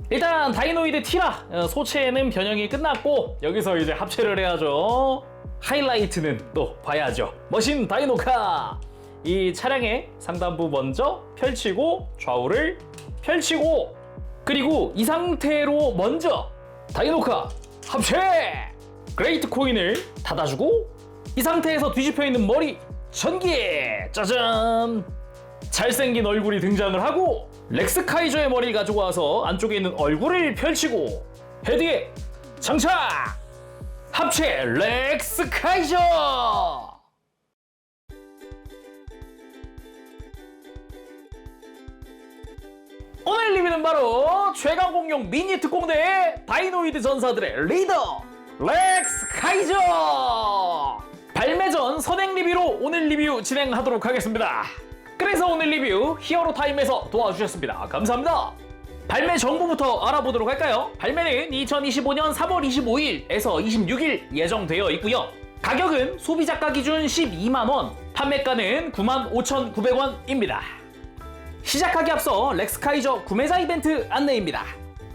일단 다이노이드 티라 소체는 변형이 끝났고 여기서 이제 합체를 해야죠. 하이라이트는 또 봐야죠. 머신 다이노카! 이 차량의 상단부 먼저 펼치고 좌우를 펼치고 그리고 이 상태로 먼저 다이노카 합체! 그레이트 코인을 닫아주고 이 상태에서 뒤집혀 있는 머리 전개! 짜잔! 잘생긴 얼굴이 등장을 하고 렉스 카이저의 머리를 가지고 와서 안쪽에 있는 얼굴을 펼치고 헤드에 장착! 합체 렉스 카이저! 오늘 리뷰는 바로 최강 공룡 미니 특공대 다이노이드 전사들의 리더 렉스 카이저! 발매 전 선행 리뷰로 오늘 리뷰 진행하도록 하겠습니다. 그래서 오늘 리뷰 히어로타임에서 도와주셨습니다. 감사합니다. 발매 정보부터 알아보도록 할까요? 발매는 2025년 3월 25일에서 26일 예정되어 있고요. 가격은 소비자가 기준 12만원, 판매가는 95,900원입니다. 시작하기 앞서 렉스카이저 구매자 이벤트 안내입니다.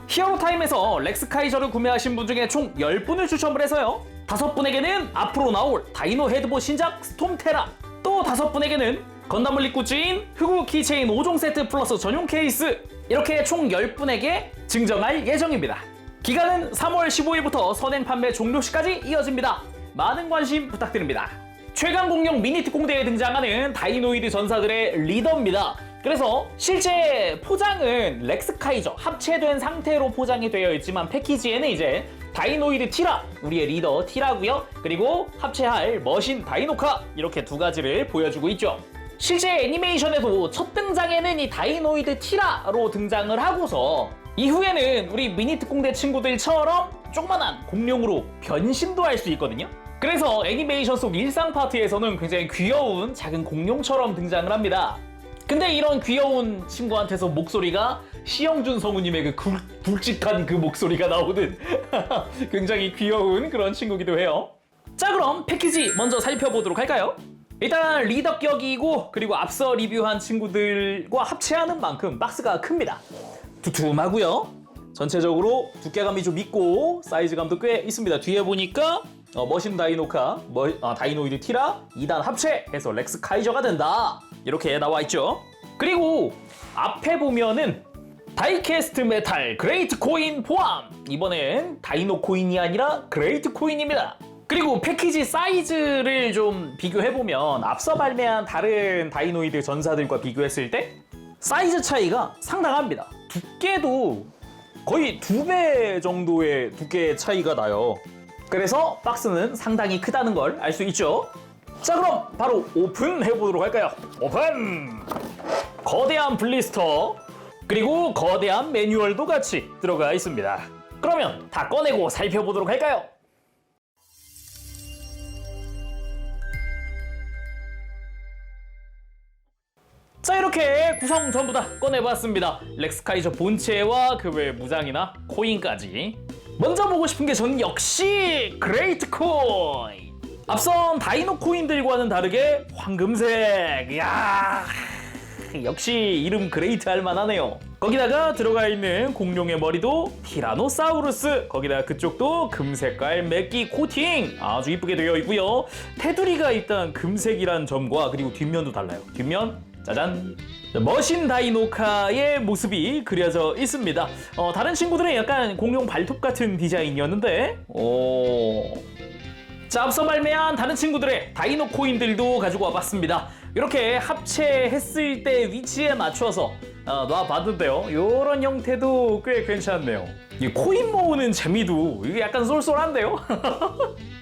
히어로타임에서 렉스카이저를 구매하신 분 중에 총 10분을 추첨을 해서요. 5분에게는 앞으로 나올 다이노 헤드봇 신작 스톰테라, 또 5분에게는 건담물 리꾸즈인 흑우 키체인 5종 세트 플러스 전용 케이스, 이렇게 총 10분에게 증정할 예정입니다. 기간은 3월 15일부터 선행 판매 종료시까지 이어집니다. 많은 관심 부탁드립니다. 최강 공룡 미니 특공대에 등장하는 다이노이드 전사들의 리더입니다. 그래서 실제 포장은 렉스카이저 합체된 상태로 포장이 되어 있지만 패키지에는 이제 다이노이드 티라, 우리의 리더 티라고요. 그리고 합체할 머신 다이노카, 이렇게 두 가지를 보여주고 있죠. 실제 애니메이션에도 첫 등장에는 이 다이노이드 티라로 등장을 하고서 이후에는 우리 미니 특공대 친구들처럼 조그만한 공룡으로 변신도 할 수 있거든요. 그래서 애니메이션 속 일상 파트에서는 굉장히 귀여운 작은 공룡처럼 등장을 합니다. 근데 이런 귀여운 친구한테서 목소리가 시영준 성우님의 그 굵직한 그 목소리가 나오는 굉장히 귀여운 그런 친구기도 해요. 자, 그럼 패키지 먼저 살펴보도록 할까요? 일단 리더격이고 그리고 앞서 리뷰한 친구들과 합체하는 만큼 박스가 큽니다. 두툼하고요. 전체적으로 두께감이 좀 있고 사이즈감도 꽤 있습니다. 뒤에 보니까 머신 다이노카, 다이노이드 티라 2단 합체해서 렉스 카이저가 된다, 이렇게 나와 있죠. 그리고 앞에 보면은 다이캐스트 메탈 그레이트 코인 포함! 이번엔 다이노 코인이 아니라 그레이트 코인입니다. 그리고 패키지 사이즈를 좀 비교해보면 앞서 발매한 다른 다이노이드 전사들과 비교했을 때 사이즈 차이가 상당합니다. 두께도 거의 2배 정도의 두께 차이가 나요. 그래서 박스는 상당히 크다는 걸 알 수 있죠. 자, 그럼 바로 오픈해보도록 할까요? 오픈! 거대한 블리스터 그리고 거대한 매뉴얼도 같이 들어가 있습니다. 그러면 다 꺼내고 살펴보도록 할까요? 자, 이렇게 구성 전부 다 꺼내봤습니다. 렉스카이저 본체와 그 외 무장이나 코인까지. 먼저 보고 싶은 게 저는 역시 그레이트 코인! 앞선 다이노 코인들과는 다르게 황금색! 이야, 역시 이름 그레이트 할만하네요. 거기다가 들어가 있는 공룡의 머리도 티라노사우루스, 거기다가 그쪽도 금색깔 맥기 코팅 아주 이쁘게 되어 있고요. 테두리가 일단 금색이란 점과 그리고 뒷면도 달라요. 뒷면 짜잔! 머신 다이노카의 모습이 그려져 있습니다. 다른 친구들은 약간 공룡 발톱 같은 디자인이었는데 자, 앞서 발매한 다른 친구들의 다이노 코인들도 가지고 와봤습니다. 이렇게 합체했을 때 위치에 맞춰서 놔봤는데요. 이런 형태도 꽤 괜찮네요. 이 코인 모으는 재미도 이게 약간 쏠쏠한데요?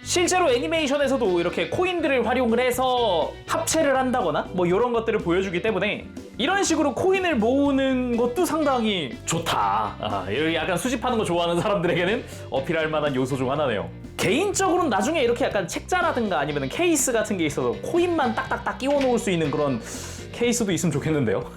실제로 애니메이션에서도 이렇게 코인들을 활용을 해서 합체를 한다거나 뭐 이런 것들을 보여주기 때문에 이런 식으로 코인을 모으는 것도 상당히 좋다. 약간 수집하는 거 좋아하는 사람들에게는 어필할 만한 요소 중 하나네요. 개인적으로는 나중에 이렇게 약간 책자라든가 아니면 케이스 같은 게 있어서 코인만 딱딱딱 끼워 놓을 수 있는 그런 케이스도 있으면 좋겠는데요.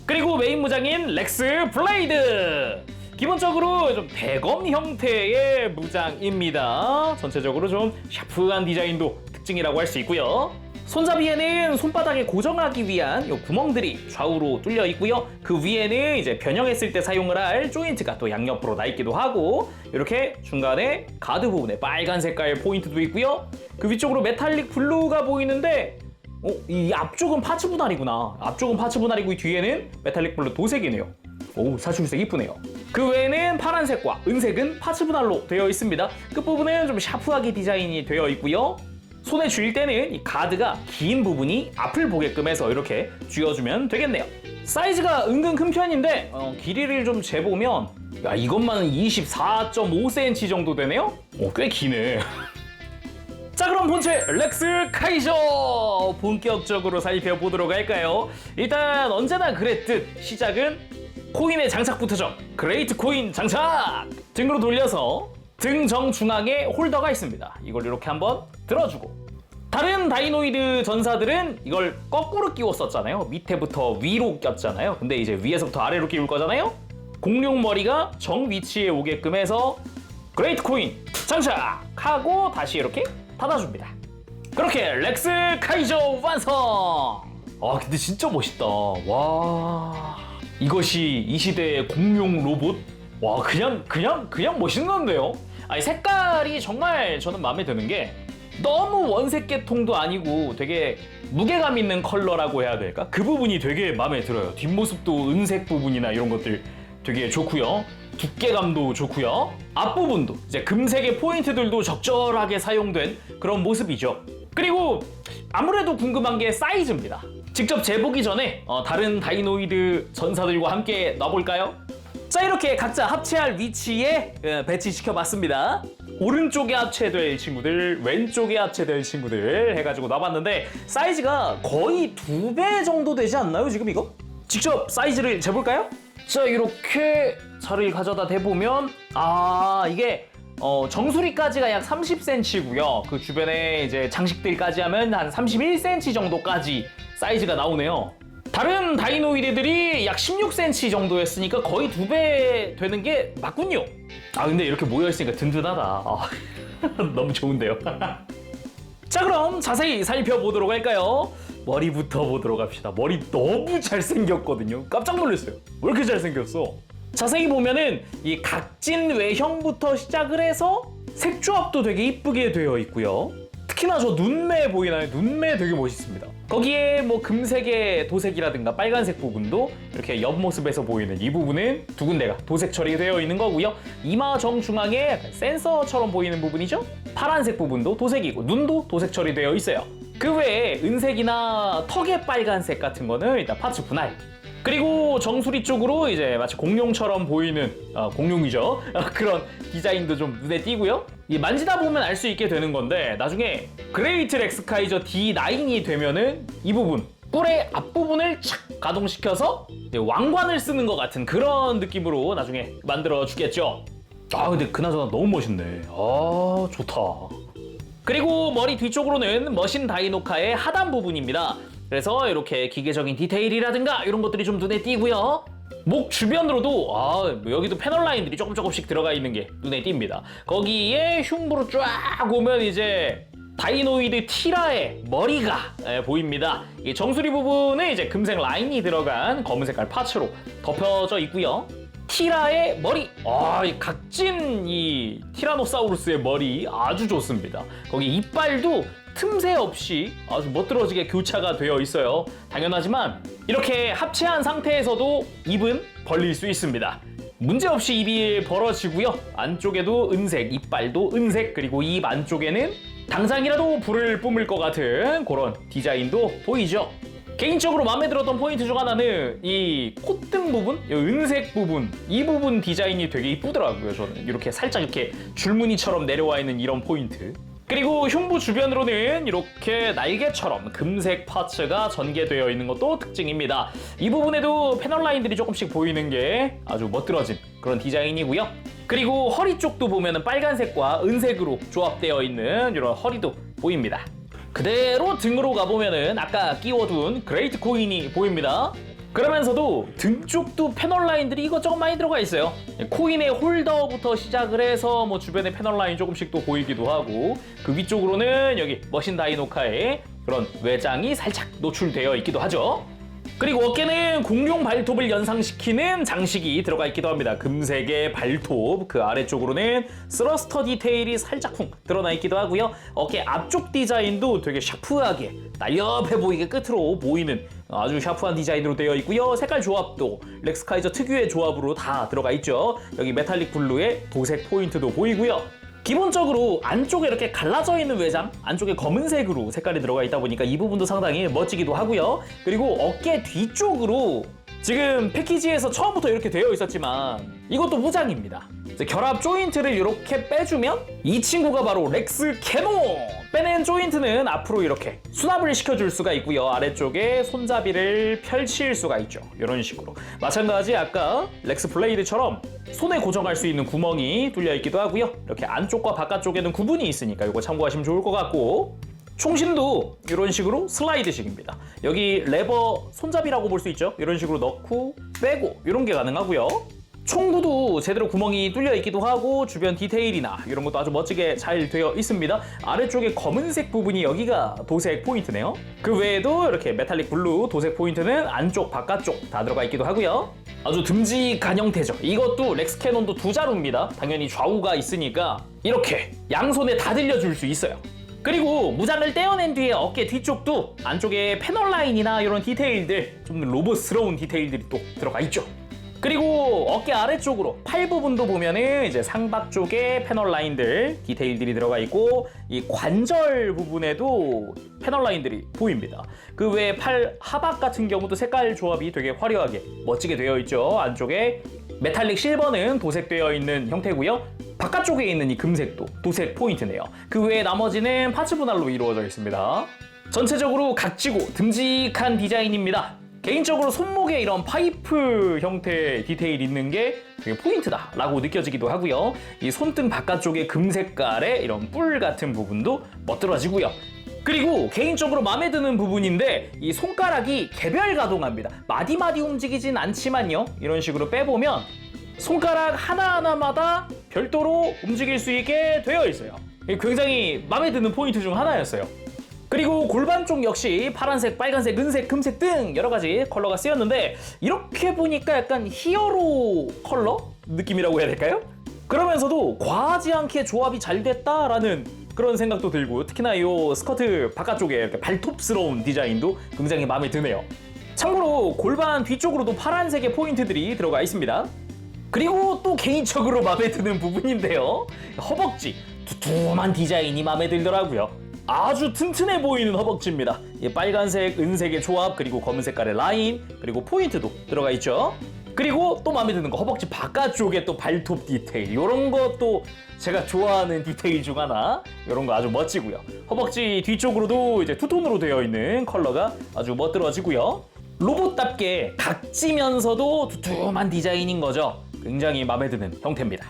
그리고 메인 무장인 렉스 블레이드! 기본적으로 좀 대검 형태의 무장입니다. 전체적으로 좀 샤프한 디자인도 특징이라고 할 수 있고요. 손잡이에는 손바닥에 고정하기 위한 요 구멍들이 좌우로 뚫려 있고요. 그 위에는 이제 변형했을 때 사용을 할 조인트가 또 양옆으로 나 있기도 하고, 이렇게 중간에 가드 부분에 빨간 색깔 포인트도 있고요. 그 위쪽으로 메탈릭 블루가 보이는데 이 앞쪽은 파츠 분할이구나. 앞쪽은 파츠 분할이고 이 뒤에는 메탈릭 블루 도색이네요. 오, 사출색 이쁘네요. 그 외에는 파란색과 은색은 파츠 분할로 되어 있습니다. 끝부분은 좀 샤프하게 디자인이 되어 있고요. 손에 쥘 때는 이 가드가 긴 부분이 앞을 보게끔 해서 이렇게 쥐어주면 되겠네요. 사이즈가 은근 큰 편인데 길이를 좀 재보면 야, 이것만 24.5cm 정도 되네요? 꽤 기네. 자, 그럼 본체 렉스 카이저 본격적으로 살펴보도록 할까요? 일단 언제나 그랬듯 시작은 코인의 장착부터죠. 그레이트 코인 장착! 등으로 돌려서 등 정중앙에 홀더가 있습니다. 이걸 이렇게 한번 들어주고, 다른 다이노이드 전사들은 이걸 거꾸로 끼웠었잖아요. 밑에부터 위로 꼈잖아요. 근데 이제 위에서부터 아래로 끼울 거잖아요. 공룡 머리가 정 위치에 오게끔 해서 그레이트 코인 장착하고 다시 이렇게 닫아줍니다. 그렇게 렉스 카이저 완성! 근데 진짜 멋있다. 와, 이것이 이 시대의 공룡 로봇? 와, 그냥 멋있는데요? 아니, 색깔이 정말 저는 마음에 드는 게 너무 원색 계통도 아니고 되게 무게감 있는 컬러라고 해야 될까? 그 부분이 되게 마음에 들어요. 뒷모습도 은색 부분이나 이런 것들 되게 좋고요. 두께감도 좋고요. 앞부분도 이제 금색의 포인트들도 적절하게 사용된 그런 모습이죠. 그리고 아무래도 궁금한 게 사이즈입니다. 직접 재보기 전에 다른 다이노이드 전사들과 함께 놔볼까요? 자, 이렇게 각자 합체할 위치에 배치시켜 봤습니다. 오른쪽에 합체될 친구들, 왼쪽에 합체될 친구들 해가지고 놔봤는데 사이즈가 거의 2배 정도 되지 않나요, 지금 이거? 직접 사이즈를 재볼까요? 자, 이렇게 자리를 가져다 대보면 이게 정수리까지가 약 30cm고요. 그 주변에 이제 장식들까지 하면 한 31cm 정도까지 사이즈가 나오네요. 다른 다이노이드들이 약 16cm 정도였으니까 거의 2배 되는 게 맞군요. 근데 이렇게 모여있으니까 든든하다. 너무 좋은데요. 자, 그럼 자세히 살펴보도록 할까요? 머리부터 보도록 합시다. 머리 너무 잘생겼거든요. 깜짝 놀랐어요. 왜 이렇게 잘생겼어? 자세히 보면은 이 각진 외형부터 시작을 해서 색조합도 되게 이쁘게 되어 있고요. 특히나 저 눈매 보이나요? 눈매 되게 멋있습니다. 거기에 뭐 금색의 도색이라든가 빨간색 부분도 이렇게 옆모습에서 보이는 이 부분은 두 군데가 도색 처리되어 있는 거고요. 이마 정중앙에 약간 센서처럼 보이는 부분이죠? 파란색 부분도 도색이고 눈도 도색 처리되어 있어요. 그 외에 은색이나 턱의 빨간색 같은 거는 일단 파츠 분할. 그리고 정수리 쪽으로 이제 마치 공룡처럼 보이는 공룡이죠. 그런 디자인도 좀 눈에 띄고요. 이 만지다 보면 알 수 있게 되는 건데 나중에 그레이트 렉스 카이저 D9이 되면은 이 부분 뿔의 앞부분을 착 가동시켜서 이제 왕관을 쓰는 것 같은 그런 느낌으로 나중에 만들어 주겠죠. 근데 그나저나 너무 멋있네. 좋다. 그리고 머리 뒤쪽으로는 머신 다이노카의 하단 부분입니다. 그래서 이렇게 기계적인 디테일이라든가 이런 것들이 좀 눈에 띄고요. 목 주변으로도 여기도 패널 라인들이 조금씩 들어가 있는 게 눈에 띕니다. 거기에 흉부로 쫙 오면 이제 다이노이드 티라의 머리가 보입니다. 이 정수리 부분은 이제 금색 라인이 들어간 검은 색깔 파츠로 덮여져 있고요. 티라의 머리, 이 각진 이 티라노사우루스의 머리 아주 좋습니다. 거기 이빨도 틈새 없이 아주 멋들어지게 교차가 되어 있어요. 당연하지만 이렇게 합체한 상태에서도 입은 벌릴 수 있습니다. 문제없이 입이 벌어지고요. 안쪽에도 은색, 이빨도 은색, 그리고 입 안쪽에는 당장이라도 불을 뿜을 것 같은 그런 디자인도 보이죠. 개인적으로 마음에 들었던 포인트 중 하나는 이 콧등 부분, 이 은색 부분, 이 부분 디자인이 되게 이쁘더라고요. 저는 이렇게 살짝 이렇게 줄무늬처럼 내려와 있는 이런 포인트. 그리고 흉부 주변으로는 이렇게 날개처럼 금색 파츠가 전개되어 있는 것도 특징입니다. 이 부분에도 패널 라인들이 조금씩 보이는 게 아주 멋들어진 그런 디자인이고요. 그리고 허리 쪽도 보면 빨간색과 은색으로 조합되어 있는 이런 허리도 보입니다. 그대로 등으로 가보면은 아까 끼워둔 그레이트 코인이 보입니다. 그러면서도 등 쪽도 패널 라인들이 이것저것 많이 들어가 있어요. 코인의 홀더부터 시작을 해서 뭐 주변에 패널 라인 조금씩 또 보이기도 하고, 그 위쪽으로는 여기 머신 다이노카의 그런 외장이 살짝 노출되어 있기도 하죠. 그리고 어깨는 공룡 발톱을 연상시키는 장식이 들어가 있기도 합니다. 금색의 발톱, 그 아래쪽으로는 스러스터 디테일이 살짝쿵 드러나 있기도 하고요. 어깨 앞쪽 디자인도 되게 샤프하게 날렵해 보이게 끝으로 보이는 아주 샤프한 디자인으로 되어 있고요. 색깔 조합도 렉스카이저 특유의 조합으로 다 들어가 있죠. 여기 메탈릭 블루의 도색 포인트도 보이고요. 기본적으로 안쪽에 이렇게 갈라져 있는 외장, 안쪽에 검은색으로 색깔이 들어가 있다 보니까 이 부분도 상당히 멋지기도 하고요. 그리고 어깨 뒤쪽으로 지금 패키지에서 처음부터 이렇게 되어 있었지만 이것도 무장입니다. 이제 결합 조인트를 이렇게 빼주면 이 친구가 바로 렉스 캐논! 빼낸 조인트는 앞으로 이렇게 수납을 시켜줄 수가 있고요. 아래쪽에 손잡이를 펼칠 수가 있죠. 이런 식으로. 마찬가지 아까 렉스 블레이드처럼 손에 고정할 수 있는 구멍이 뚫려 있기도 하고요. 이렇게 안쪽과 바깥쪽에는 구분이 있으니까 이거 참고하시면 좋을 것 같고, 총신도 이런 식으로 슬라이드식입니다. 여기 레버 손잡이라고 볼 수 있죠. 이런 식으로 넣고 빼고 이런 게 가능하고요. 총구도 제대로 구멍이 뚫려 있기도 하고 주변 디테일이나 이런 것도 아주 멋지게 잘 되어 있습니다. 아래쪽에 검은색 부분이 여기가 도색 포인트네요. 그 외에도 이렇게 메탈릭 블루 도색 포인트는 안쪽 바깥쪽 다 들어가 있기도 하고요. 아주 듬직한 형태죠. 이것도 렉스 캐논도 두 자루입니다. 당연히 좌우가 있으니까 이렇게 양손에 다 들려줄 수 있어요. 그리고 무장을 떼어낸 뒤에 어깨 뒤쪽도 안쪽에 패널 라인이나 이런 디테일들, 좀 로봇스러운 디테일들이 또 들어가 있죠. 그리고 어깨 아래쪽으로 팔 부분도 보면은 이제 상박 쪽에 패널 라인들, 디테일들이 들어가 있고 이 관절 부분에도 패널 라인들이 보입니다. 그 외에 팔 하박 같은 경우도 색깔 조합이 되게 화려하게 멋지게 되어 있죠. 안쪽에 메탈릭 실버는 도색되어 있는 형태고요. 바깥쪽에 있는 이 금색도 도색 포인트네요. 그 외에 나머지는 파츠 분할로 이루어져 있습니다. 전체적으로 각지고 듬직한 디자인입니다. 개인적으로 손목에 이런 파이프 형태 디테일 있는 게 되게 포인트다라고 느껴지기도 하고요. 이 손등 바깥쪽에 금색깔의 이런 뿔 같은 부분도 멋들어지고요. 그리고 개인적으로 마음에 드는 부분인데 이 손가락이 개별 가동합니다. 마디마디 움직이진 않지만요. 이런 식으로 빼보면 손가락 하나하나마다 별도로 움직일 수 있게 되어 있어요. 굉장히 마음에 드는 포인트 중 하나였어요. 그리고 골반 쪽 역시 파란색, 빨간색, 은색, 금색 등 여러 가지 컬러가 쓰였는데 이렇게 보니까 약간 히어로 컬러 느낌이라고 해야 될까요? 그러면서도 과하지 않게 조합이 잘 됐다라는 그런 생각도 들고, 특히나 이 스커트 바깥쪽에 이렇게 발톱스러운 디자인도 굉장히 마음에 드네요. 참고로 골반 뒤쪽으로도 파란색의 포인트들이 들어가 있습니다. 그리고 또 개인적으로 마음에 드는 부분인데요. 허벅지, 두툼한 디자인이 마음에 들더라고요. 아주 튼튼해 보이는 허벅지입니다. 이 빨간색, 은색의 조합, 그리고 검은 색깔의 라인, 그리고 포인트도 들어가 있죠. 그리고 또 마음에 드는 거 허벅지 바깥쪽에 또 발톱 디테일, 이런 것도 제가 좋아하는 디테일 중 하나. 이런 거 아주 멋지고요. 허벅지 뒤쪽으로도 이제 투톤으로 되어 있는 컬러가 아주 멋들어지고요. 로봇답게 각지면서도 두툼한 디자인인 거죠. 굉장히 마음에 드는 형태입니다.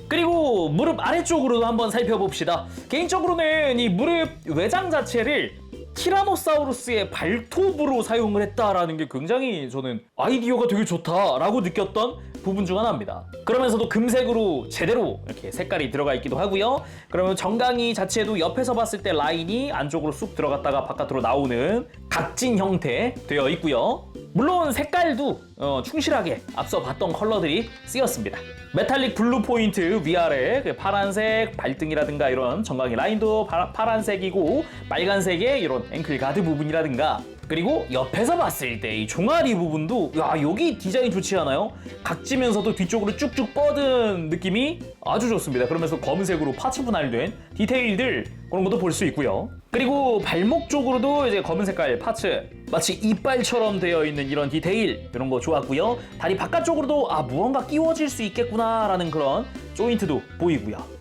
그리고 무릎 아래쪽으로도 한번 살펴봅시다. 개인적으로는 이 무릎 외장 자체를 티라노사우루스의 발톱으로 사용을 했다라는 게 굉장히 저는 아이디어가 되게 좋다라고 느꼈던 부분 중 하나입니다. 그러면서도 금색으로 제대로 이렇게 색깔이 들어가 있기도 하고요. 그러면 정강이 자체도 옆에서 봤을 때 라인이 안쪽으로 쑥 들어갔다가 바깥으로 나오는 각진 형태 되어 있고요. 물론 색깔도 충실하게 앞서 봤던 컬러들이 쓰였습니다. 메탈릭 블루 포인트 위아래 그 파란색 발등이라든가 이런 정강이 라인도 파란색이고, 빨간색의 이런 앵클 가드 부분이라든가, 그리고 옆에서 봤을 때 이 종아리 부분도 여기 디자인 좋지 않아요? 각지면서도 뒤쪽으로 쭉쭉 뻗은 느낌이 아주 좋습니다. 그러면서 검은색으로 파츠 분할된 디테일들, 그런 것도 볼 수 있고요. 그리고 발목 쪽으로도 이제 검은 색깔 파츠, 마치 이빨처럼 되어 있는 이런 디테일, 이런 거 좋았고요. 다리 바깥쪽으로도 무언가 끼워질 수 있겠구나라는 그런 조인트도 보이고요.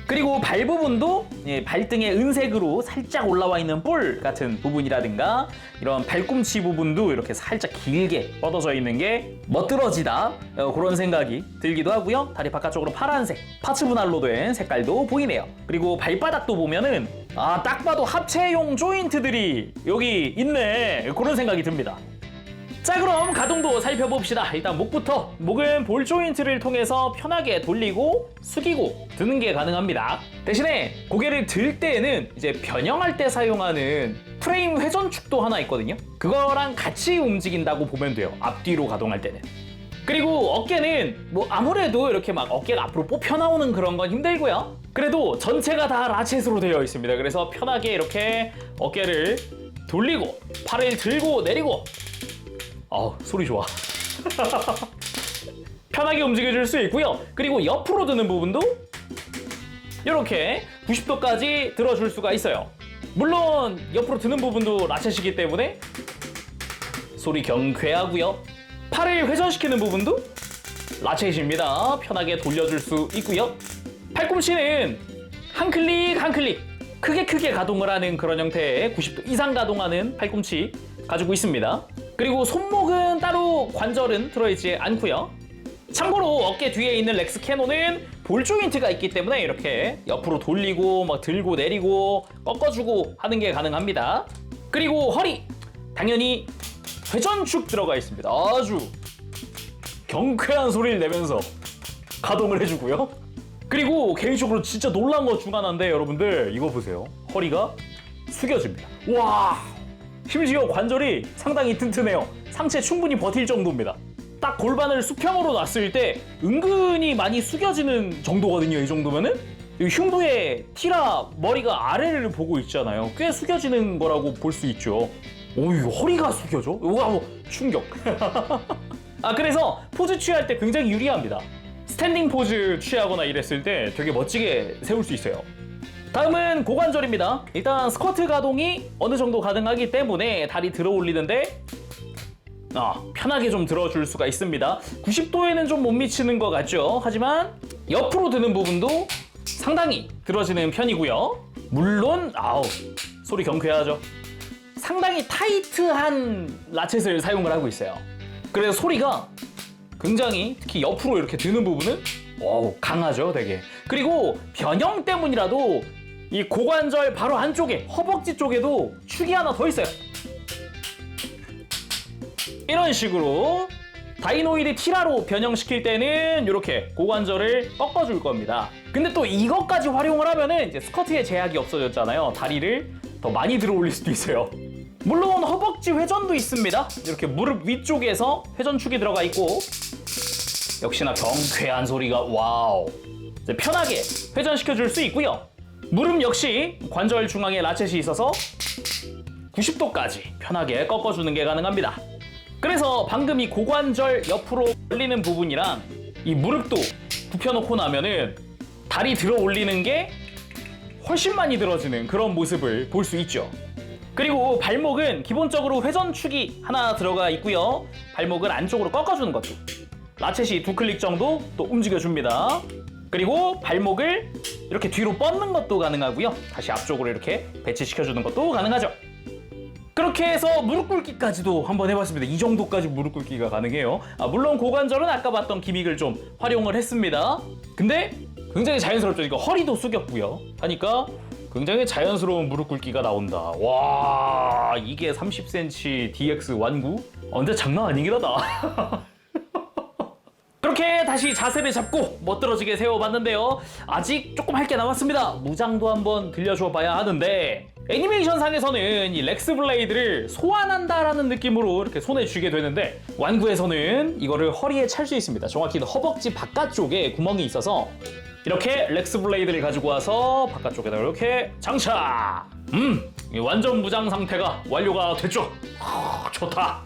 그리고 발 부분도 발등에 은색으로 살짝 올라와 있는 뿔 같은 부분이라든가, 이런 발꿈치 부분도 이렇게 살짝 길게 뻗어져 있는 게 멋들어지다, 그런 생각이 들기도 하고요. 다리 바깥쪽으로 파란색 파츠 분할로 된 색깔도 보이네요. 그리고 발바닥도 보면은 딱 봐도 합체용 조인트들이 여기 있네, 그런 생각이 듭니다. 자, 그럼 가동도 살펴봅시다. 일단 목부터. 목은 볼 조인트를 통해서 편하게 돌리고 숙이고 드는 게 가능합니다. 대신에 고개를 들 때에는 이제 변형할 때 사용하는 프레임 회전축도 하나 있거든요. 그거랑 같이 움직인다고 보면 돼요. 앞뒤로 가동할 때는. 그리고 어깨는 뭐 아무래도 이렇게 막 어깨가 앞으로 뽑혀 나오는 그런 건 힘들고요. 그래도 전체가 다 라쳇으로 되어 있습니다. 그래서 편하게 이렇게 어깨를 돌리고 팔을 들고 내리고, 아우 소리 좋아. 편하게 움직여줄 수 있고요. 그리고 옆으로 드는 부분도 이렇게 90도까지 들어줄 수가 있어요. 물론 옆으로 드는 부분도 라쳇이기 때문에 소리 경쾌하고요. 팔을 회전시키는 부분도 라쳇입니다. 편하게 돌려줄 수 있고요. 팔꿈치는 한 클릭 한 클릭 크게 가동을 하는 그런 형태의 90도 이상 가동하는 팔꿈치 가지고 있습니다. 그리고 손목은 따로 관절은 들어있지 않고요. 참고로 어깨 뒤에 있는 렉스 캐논은 볼 조인트가 있기 때문에 이렇게 옆으로 돌리고 막 들고 내리고 꺾어주고 하는 게 가능합니다. 그리고 허리 당연히 회전축 들어가 있습니다. 아주 경쾌한 소리를 내면서 가동을 해주고요. 그리고 개인적으로 진짜 놀란 것 중 하나인데 여러분들 이거 보세요. 허리가 숙여집니다. 와, 심지어 관절이 상당히 튼튼해요. 상체 충분히 버틸 정도입니다. 딱 골반을 수평으로 놨을 때 은근히 많이 숙여지는 정도거든요. 이 정도면은 흉부의 티라 머리가 아래를 보고 있잖아요. 꽤 숙여지는 거라고 볼 수 있죠. 오, 이거 허리가 숙여져? 와, 충격. 아, 그래서 포즈 취할 때 굉장히 유리합니다. 스탠딩 포즈 취하거나 이랬을 때 되게 멋지게 세울 수 있어요. 다음은 고관절입니다. 일단 스쿼트 가동이 어느 정도 가능하기 때문에 다리 들어 올리는데 편하게 좀 들어줄 수가 있습니다. 90도에는 좀 못 미치는 것 같죠? 하지만 옆으로 드는 부분도 상당히 들어지는 편이고요. 물론 소리 경쾌하죠? 상당히 타이트한 라쳇을 사용을 하고 있어요. 그래서 소리가 굉장히 특히 옆으로 이렇게 드는 부분은 강하죠, 되게. 그리고 변형 때문이라도 이 고관절 바로 안쪽에 허벅지 쪽에도 축이 하나 더 있어요. 이런 식으로 다이노이드 티라로 변형시킬 때는 이렇게 고관절을 꺾어줄 겁니다. 근데 또 이것까지 활용을 하면은 이제 스쿼트에 제약이 없어졌잖아요. 다리를 더 많이 들어 올릴 수도 있어요. 물론 허벅지 회전도 있습니다. 이렇게 무릎 위쪽에서 회전축이 들어가 있고 역시나 경쾌한 소리가 와우. 이제 편하게 회전시켜줄 수 있고요. 무릎 역시 관절 중앙에 라쳇이 있어서 90도까지 편하게 꺾어주는 게 가능합니다. 그래서 방금 이 고관절 옆으로 올리는 부분이랑 이 무릎도 굽혀놓고 나면은 다리 들어 올리는 게 훨씬 많이 들어지는 그런 모습을 볼 수 있죠. 그리고 발목은 기본적으로 회전축이 하나 들어가 있고요. 발목을 안쪽으로 꺾어주는 것도 라쳇이 2클릭 정도 또 움직여줍니다. 그리고 발목을 이렇게 뒤로 뻗는 것도 가능하고요. 다시 앞쪽으로 이렇게 배치시켜주는 것도 가능하죠. 그렇게 해서 무릎 꿇기까지도 한번 해봤습니다. 이 정도까지 무릎 꿇기가 가능해요. 물론 고관절은 아까 봤던 기믹을 좀 활용을 했습니다. 근데 굉장히 자연스럽죠. 이거 허리도 숙였고요. 하니까 굉장히 자연스러운 무릎 꿇기가 나온다. 와, 이게 30cm DX 완구? 근데 장난 아니긴 하다. 그렇게 다시 자세를 잡고 멋들어지게 세워봤는데요. 아직 조금 할 게 남았습니다. 무장도 한번 들려줘 봐야 하는데 애니메이션상에서는 이 렉스 블레이드를 소환한다라는 느낌으로 이렇게 손에 쥐게 되는데 완구에서는 이거를 허리에 찰 수 있습니다. 정확히는 허벅지 바깥쪽에 구멍이 있어서 이렇게 렉스 블레이드를 가지고 와서 바깥쪽에다 이렇게 장착! 완전 무장 상태가 완료가 됐죠? 좋다!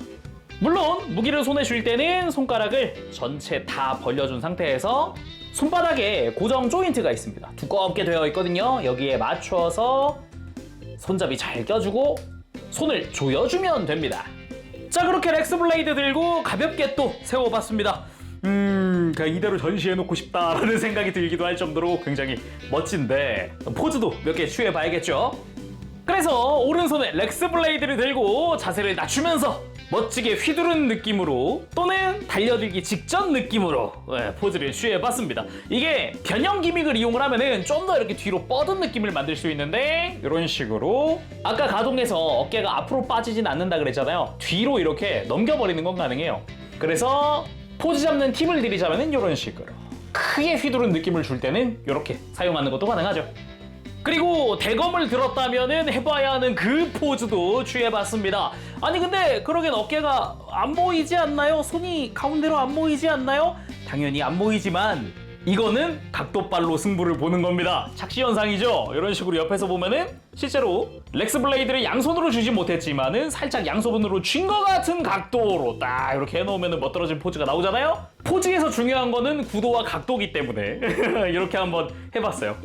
물론 무기를 손에 쥘 때는 손가락을 전체 다 벌려준 상태에서 손바닥에 고정 조인트가 있습니다. 두껍게 되어 있거든요. 여기에 맞춰서 손잡이 잘 껴주고 손을 조여주면 됩니다. 자, 그렇게 렉스 블레이드 들고 가볍게 또 세워봤습니다. 그냥 이대로 전시해놓고 싶다라는 생각이 들기도 할 정도로 굉장히 멋진데 포즈도 몇 개 취해봐야겠죠? 그래서 오른손에 렉스 블레이드를 들고 자세를 낮추면서 멋지게 휘두른 느낌으로 또는 달려들기 직전 느낌으로 포즈를 취해봤습니다. 이게 변형 기믹을 이용을 하면은 좀 더 이렇게 뒤로 뻗은 느낌을 만들 수 있는데 이런 식으로 아까 가동해서 어깨가 앞으로 빠지진 않는다 그랬잖아요. 뒤로 이렇게 넘겨버리는 건 가능해요. 그래서 포즈 잡는 팁을 드리자면은 이런 식으로 크게 휘두른 느낌을 줄 때는 이렇게 사용하는 것도 가능하죠. 그리고 대검을 들었다면은 해봐야 하는 그 포즈도 취해봤습니다. 아니 근데 그러긴 어깨가 안 보이지 않나요? 손이 가운데로 안 보이지 않나요? 당연히 안 보이지만 이거는 각도발로 승부를 보는 겁니다. 착시현상이죠? 이런 식으로 옆에서 보면은 실제로 렉스 블레이드를 양손으로 주진 못했지만은 살짝 양손으로 쥔 것 같은 각도로 딱 이렇게 해놓으면 멋들어진 포즈가 나오잖아요? 포즈에서 중요한 거는 구도와 각도기 때문에 이렇게 한번 해봤어요.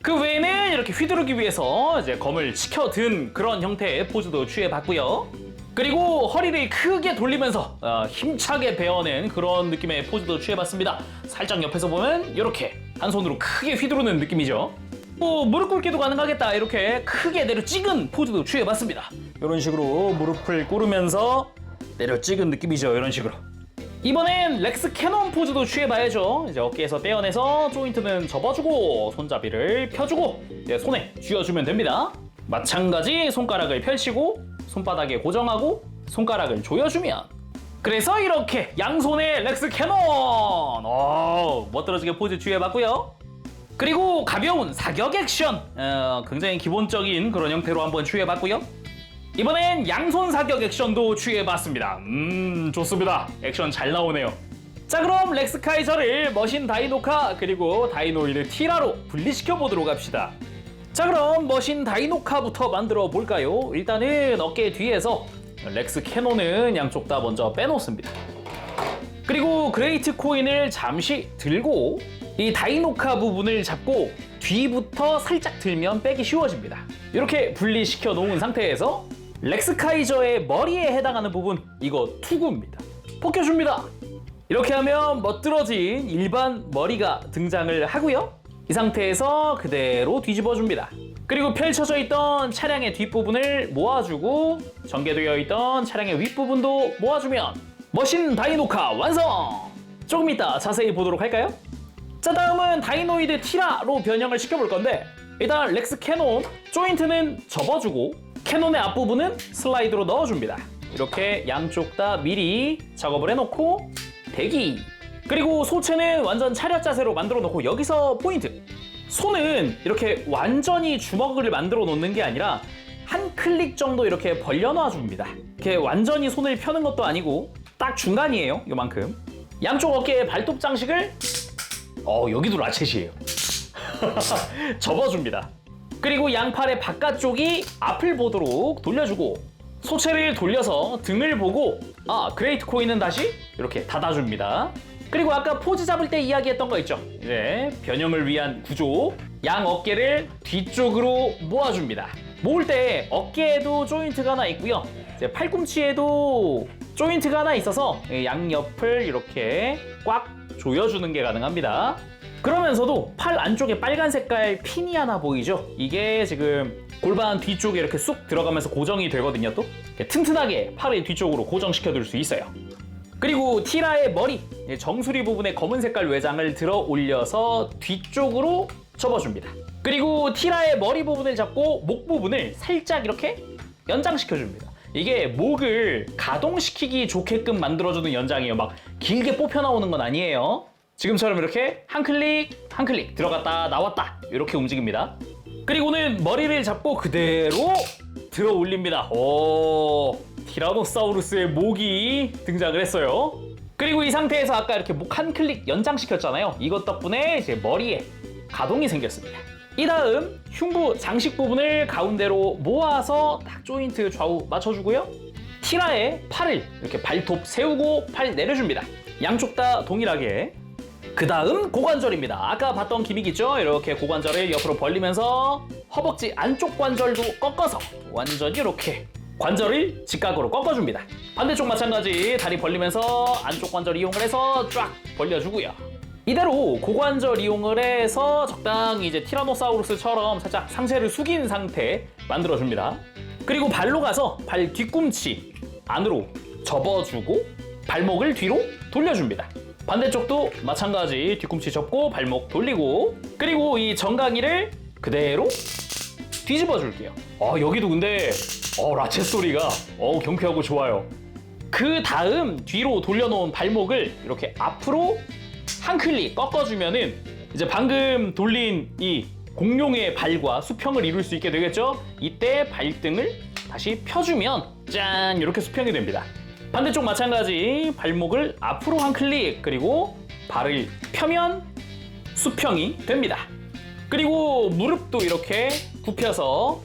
그 외에는 이렇게 휘두르기 위해서 이제 검을 치켜든 그런 형태의 포즈도 취해봤고요. 그리고 허리를 크게 돌리면서 힘차게 베어낸 그런 느낌의 포즈도 취해봤습니다. 살짝 옆에서 보면 이렇게 한 손으로 크게 휘두르는 느낌이죠. 무릎 꿇기도 가능하겠다 이렇게 크게 내려 찍은 포즈도 취해봤습니다. 이런 식으로 무릎을 꿇으면서 내려 찍은 느낌이죠. 이런 식으로. 이번엔 렉스 캐논 포즈도 취해봐야죠. 이제 어깨에서 떼어내서 조인트는 접어주고 손잡이를 펴주고 이제 손에 쥐어주면 됩니다. 마찬가지 손가락을 펼치고 손바닥에 고정하고 손가락을 조여주면 그래서 이렇게 양손에 렉스 캐논 멋들어지게 포즈 취해봤고요. 그리고 가벼운 사격 액션 굉장히 기본적인 그런 형태로 한번 취해봤고요. 이번엔 양손 사격 액션도 취해봤습니다. 좋습니다. 액션 잘 나오네요. 자 그럼 렉스 카이저를 머신 다이노카 그리고 다이노이드 티라로 분리시켜 보도록 합시다. 자 그럼 머신 다이노카부터 만들어 볼까요? 일단은 어깨 뒤에서 렉스 캐논은 양쪽 다 먼저 빼놓습니다. 그리고 그레이트 코인을 잠시 들고 이 다이노카 부분을 잡고 뒤부터 살짝 들면 빼기 쉬워집니다. 이렇게 분리시켜 놓은 상태에서 렉스 카이저의 머리에 해당하는 부분 이거 투구입니다. 벗겨줍니다. 이렇게 하면 멋들어진 일반 머리가 등장을 하고요. 이 상태에서 그대로 뒤집어줍니다. 그리고 펼쳐져 있던 차량의 뒷부분을 모아주고 전개되어 있던 차량의 윗부분도 모아주면 머신 다이노카 완성! 조금 이따 자세히 보도록 할까요? 자 다음은 다이노이드 티라로 변형을 시켜볼 건데 일단 렉스 캐논 조인트는 접어주고 캐논의 앞부분은 슬라이드로 넣어줍니다. 이렇게 양쪽 다 미리 작업을 해놓고 대기. 그리고 소체는 완전 차렷 자세로 만들어 놓고 여기서 포인트. 손은 이렇게 완전히 주먹을 만들어 놓는 게 아니라 한 클릭 정도 이렇게 벌려놔 줍니다. 이렇게 완전히 손을 펴는 것도 아니고 딱 중간이에요. 요만큼. 양쪽 어깨에 발톱 장식을 여기도 라쳇이에요. 접어줍니다. 그리고 양팔의 바깥쪽이 앞을 보도록 돌려주고 소체를 돌려서 등을 보고 그레이트 코인은 다시 이렇게 닫아줍니다. 그리고 아까 포즈 잡을 때 이야기했던 거 있죠? 이제 변형을 위한 구조 양 어깨를 뒤쪽으로 모아줍니다. 모을 때 어깨에도 조인트가 하나 있고요. 이제 팔꿈치에도 조인트가 하나 있어서 양옆을 이렇게 꽉 조여주는 게 가능합니다. 그러면서도 팔 안쪽에 빨간 색깔 핀이 하나 보이죠? 이게 지금 골반 뒤쪽에 이렇게 쑥 들어가면서 고정이 되거든요. 또 튼튼하게 팔을 뒤쪽으로 고정시켜둘 수 있어요. 그리고 티라의 머리, 정수리 부분에 검은 색깔 외장을 들어 올려서 뒤쪽으로 접어줍니다. 그리고 티라의 머리 부분을 잡고 목 부분을 살짝 이렇게 연장시켜줍니다. 이게 목을 가동시키기 좋게끔 만들어주는 연장이에요. 막 길게 뽑혀 나오는 건 아니에요. 지금처럼 이렇게 한 클릭 한 클릭 들어갔다 나왔다 이렇게 움직입니다. 그리고는 머리를 잡고 그대로 들어 올립니다. 티라노사우루스의 목이 등장을 했어요. 그리고 이 상태에서 아까 이렇게 목 한 클릭 연장시켰잖아요. 이것 덕분에 이제 머리에 가동이 생겼습니다. 이 다음 흉부 장식 부분을 가운데로 모아서 딱 조인트 좌우 맞춰주고요. 티라의 팔을 이렇게 발톱 세우고 팔 내려줍니다. 양쪽 다 동일하게. 그 다음 고관절입니다. 아까 봤던 기믹 있죠? 이렇게 고관절을 옆으로 벌리면서 허벅지 안쪽 관절도 꺾어서 완전히 이렇게 관절을 직각으로 꺾어줍니다. 반대쪽 마찬가지 다리 벌리면서 안쪽 관절 이용을 해서 쫙 벌려주고요. 이대로 고관절 이용을 해서 적당히 이제 티라노사우루스처럼 살짝 상체를 숙인 상태 만들어줍니다. 그리고 발로 가서 발 뒤꿈치 안으로 접어주고 발목을 뒤로 돌려줍니다. 반대쪽도 마찬가지 뒤꿈치 접고 발목 돌리고 그리고 이 정강이를 그대로 뒤집어 줄게요. 여기도 근데 라쳇 소리가 경쾌하고 좋아요. 그 다음 뒤로 돌려놓은 발목을 이렇게 앞으로 한 클릭 꺾어주면은 이제 방금 돌린 이 공룡의 발과 수평을 이룰 수 있게 되겠죠? 이때 발등을 다시 펴주면 짠! 이렇게 수평이 됩니다. 반대쪽 마찬가지 발목을 앞으로 한 클릭 그리고 발을 펴면 수평이 됩니다. 그리고 무릎도 이렇게 굽혀서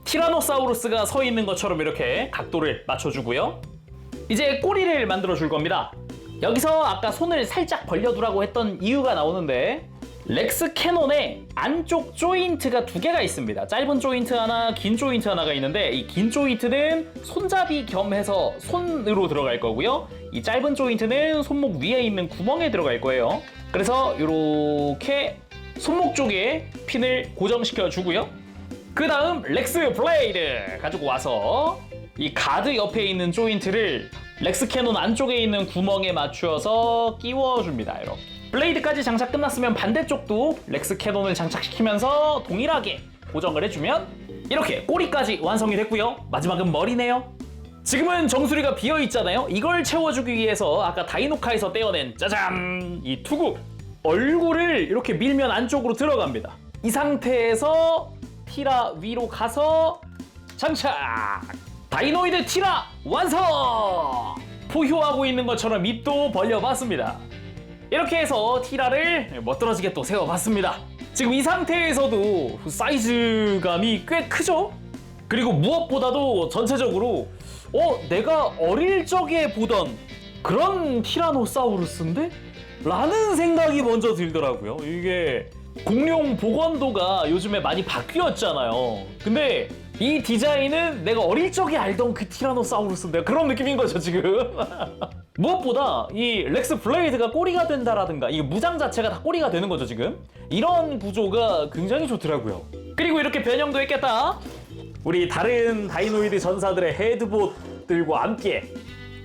티라노사우루스가 서 있는 것처럼 이렇게 각도를 맞춰주고요. 이제 꼬리를 만들어 줄 겁니다. 여기서 아까 손을 살짝 벌려두라고 했던 이유가 나오는데 렉스 캐논에 안쪽 조인트가 두 개가 있습니다. 짧은 조인트 하나, 긴 조인트 하나가 있는데 이 긴 조인트는 손잡이 겸 해서 손으로 들어갈 거고요. 이 짧은 조인트는 손목 위에 있는 구멍에 들어갈 거예요. 그래서 이렇게 손목 쪽에 핀을 고정시켜 주고요. 그 다음 렉스 블레이드 가지고 와서 이 가드 옆에 있는 조인트를 렉스 캐논 안쪽에 있는 구멍에 맞추어서 끼워줍니다. 이렇게. 블레이드까지 장착 끝났으면 반대쪽도 렉스 캐논을 장착시키면서 동일하게 고정을 해주면 이렇게 꼬리까지 완성이 됐고요. 마지막은 머리네요. 지금은 정수리가 비어있잖아요. 이걸 채워주기 위해서 아까 다이노카에서 떼어낸 짜잔! 이 투구! 얼굴을 이렇게 밀면 안쪽으로 들어갑니다. 이 상태에서 티라 위로 가서 장착! 다이노이드 티라 완성! 포효하고 있는 것처럼 입도 벌려봤습니다. 이렇게 해서 티라를 멋들어지게 또 세워봤습니다. 지금 이 상태에서도 사이즈감이 꽤 크죠? 그리고 무엇보다도 전체적으로 내가 어릴 적에 보던 그런 티라노사우루스인데? 라는 생각이 먼저 들더라고요. 이게 공룡 복원도가 요즘에 많이 바뀌었잖아요. 근데 이 디자인은 내가 어릴 적에 알던 그 티라노사우루스인데 그런 느낌인 거죠 지금. 무엇보다 이 렉스 블레이드가 꼬리가 된다라든가 이 무장 자체가 다 꼬리가 되는 거죠 지금. 이런 구조가 굉장히 좋더라고요. 그리고 이렇게 변형도 했겠다. 우리 다른 다이노이드 전사들의 헤드봇들과 함께